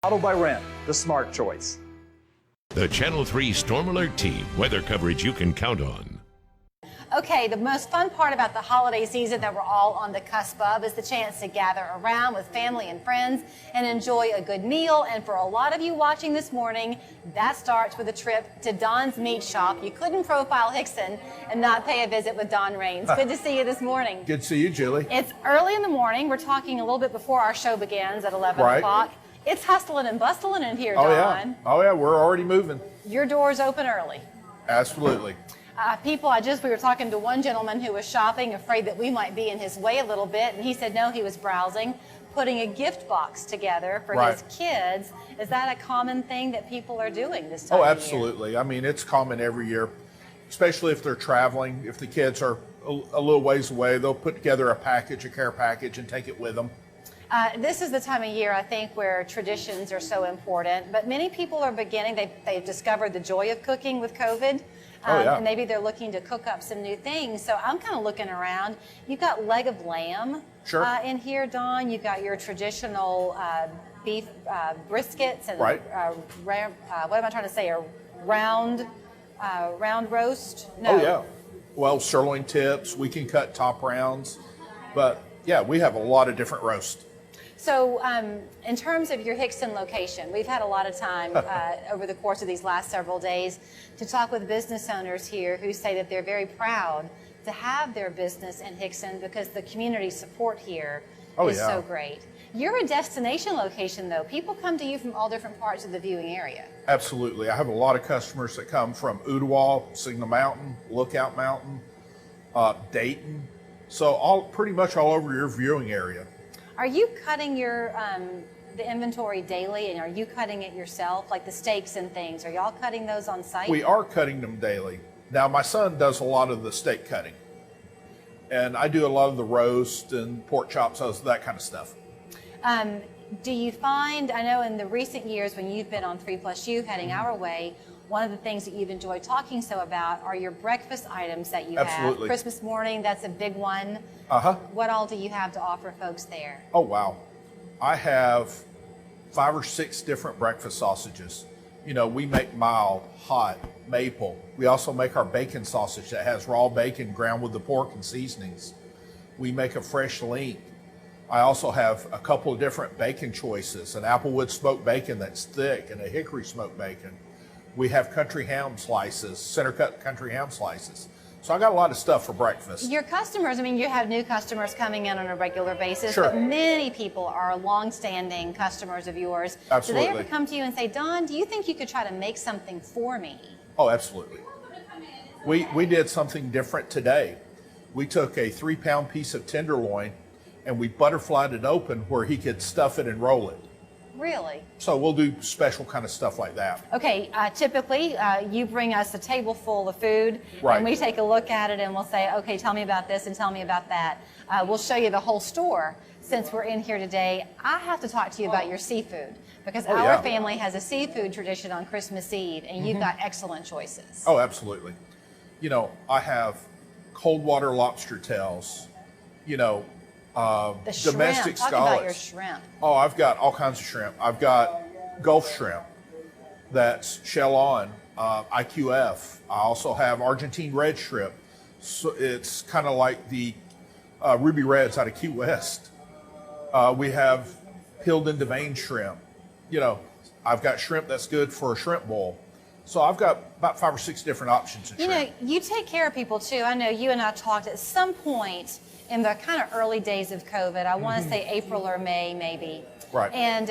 Auto by Rent, the smart choice. The Channel 3 Storm Alert Team, weather coverage you can count on. Okay, the most fun part about the holiday season that we're all on the cusp of is the chance to gather around with family and friends and enjoy a good meal. And for a lot of you watching this morning, that starts with a trip to Don's Meat Shop. You couldn't profile Hixson and not pay a visit with Don Raines. Good to see you this morning. Good to see you, Julie. It's early in the morning. We're talking a little bit before our show begins at 11 o'clock. It's hustling and bustling in here, Don. Oh, yeah, we're already moving. Your doors open early. Absolutely. We were talking to one gentleman who was shopping, afraid that we might be in his way a little bit, and he said no, he was browsing, putting a gift box together for his kids. Is that a common thing that people are doing this time Oh, of absolutely. I mean, it's common every year, especially if they're traveling. If the kids are a little ways away, they'll put together a package, a care package, and take it with them. This is the time of year, I think, where traditions are so important, but many people are beginning, they've discovered the joy of cooking with COVID. And maybe they're looking to cook up some new things. So I'm kind of looking around. You've got leg of lamb in here, Don. You've got your traditional beef briskets and what am I trying to say? A round roast? No. Oh, yeah. Well, sirloin tips. We can cut top rounds. But, yeah, we have a lot of different roasts. So in terms of your Hixson location, we've had a lot of time over the course of these last several days to talk with business owners here who say that they're very proud to have their business in Hixson because the community support here is so great. You're a destination location, though. People come to you from all different parts of the viewing area. Absolutely. I have a lot of customers that come from Ooltewah, Signal Mountain, Lookout Mountain, Dayton. So pretty much all over your viewing area. Are you cutting your the inventory daily, and are you cutting it yourself, like the steaks and things? Are y'all cutting those on site? We are cutting them daily. Now, my son does a lot of the steak cutting, and I do a lot of the roast and pork chops, that kind of stuff. Do you find, I know in the recent years when you've been on 3+U heading our way, one of the things that you've enjoyed talking about are your breakfast items that you have. Christmas morning, that's a big one. What all do you have to offer folks there? Oh, wow. I have 5 or 6 different breakfast sausages. You know, we make mild, hot, maple. We also make our bacon sausage that has raw bacon ground with the pork and seasonings. We make a fresh link. I also have a couple of different bacon choices, an applewood smoked bacon that's thick and a hickory smoked bacon. We have country ham slices, center cut country ham slices. So I got a lot of stuff for breakfast. Your customers, I mean, you have new customers coming in on a regular basis, but many people are long-standing customers of yours. Absolutely. Do they ever come to you and say, Don, do you think you could try to make something for me? Oh, absolutely. We did something different today. We took a 3-pound piece of tenderloin and we butterflied it open where he could stuff it and roll it. Really? So we'll do special kind of stuff like that. Okay, typically you bring us a table full of food and we take a look at it and we'll say, okay, tell me about this and tell me about that. We'll show you the whole store. Since we're in here today, I have to talk to you about your seafood because our family has a seafood tradition on Christmas Eve and you've got excellent choices. Oh, absolutely. You know, I have cold water lobster tails, you know, the shrimp. domestic Talk scallops. About your shrimp. Oh, I've got all kinds of shrimp. I've got Gulf shrimp that's shell on, IQF. I also have Argentine red shrimp. So it's kind of like the ruby reds out of Key West. We have peeled into vein shrimp. You know, I've got shrimp that's good for a shrimp bowl. So I've got about 5 or 6 different options of shrimp. You know, you take care of people too. I know you and I talked at some point in the kind of early days of COVID. I want to say April or May, maybe. Right. And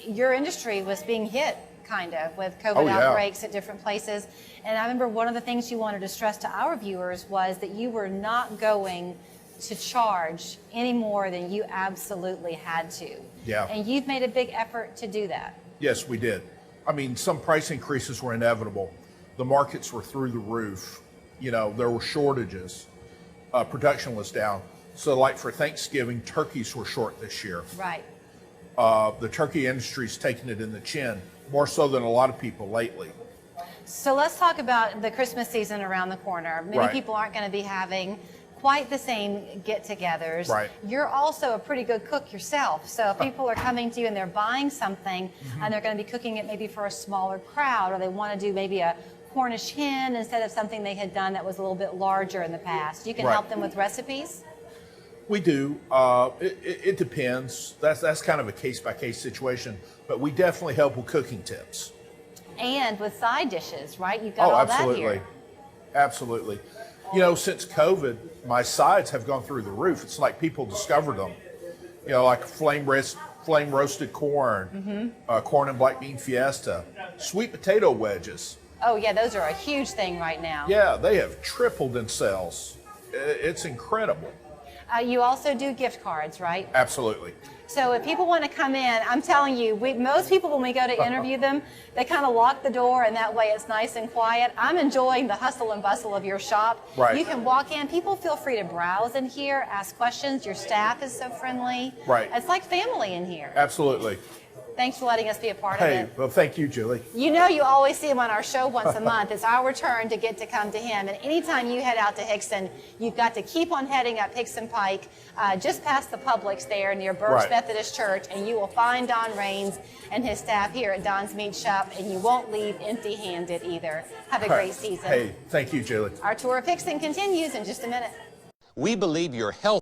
your industry was being hit kind of with COVID outbreaks at different places. And I remember one of the things you wanted to stress to our viewers was that you were not going to charge any more than you absolutely had to. Yeah. And you've made a big effort to do that. Yes, we did. I mean, some price increases were inevitable. The markets were through the roof. You know, there were shortages. Production was down. So like for Thanksgiving, turkeys were short this year. Right. The turkey industry's taken it in the chin, more so than a lot of people lately. So let's talk about the Christmas season around the corner. Many people aren't going to be having quite the same get-togethers. Right. You're also a pretty good cook yourself. So if people are coming to you and they're buying something and they're going to be cooking it maybe for a smaller crowd, or they want to do maybe a Cornish hen instead of something they had done that was a little bit larger in the past, you can help them with recipes? We do. It depends. That's kind of a case-by-case situation, but we definitely help with cooking tips. And with side dishes, right? You've got all that here. Absolutely. You know, since COVID, my sides have gone through the roof. It's like people discovered them. You know, like flame roasted corn, corn and black bean fiesta, sweet potato wedges. Oh, yeah, those are a huge thing right now. Yeah, they have tripled in sales. It's incredible. You also do gift cards, right? Absolutely. So if people want to come in, I'm telling you, most people, when we go to interview them, they kind of lock the door, and that way it's nice and quiet. I'm enjoying the hustle and bustle of your shop. Right. You can walk in. People feel free to browse in here, ask questions. Your staff is so friendly. Right. It's like family in here. Absolutely. Thanks for letting us be a part of it. Well, thank you, Julie. You know, you always see him on our show once a month. It's our turn to get to come to him. And anytime you head out to Hixson, you've got to keep on heading up Hixson Pike, just past the Publix there near Burks Methodist Church, and you will find Don Raines and his staff here at Don's Meat Shop, and you won't leave empty-handed either. Have a great season. Hey, thank you, Julie. Our tour of Hixson continues in just a minute. We believe your health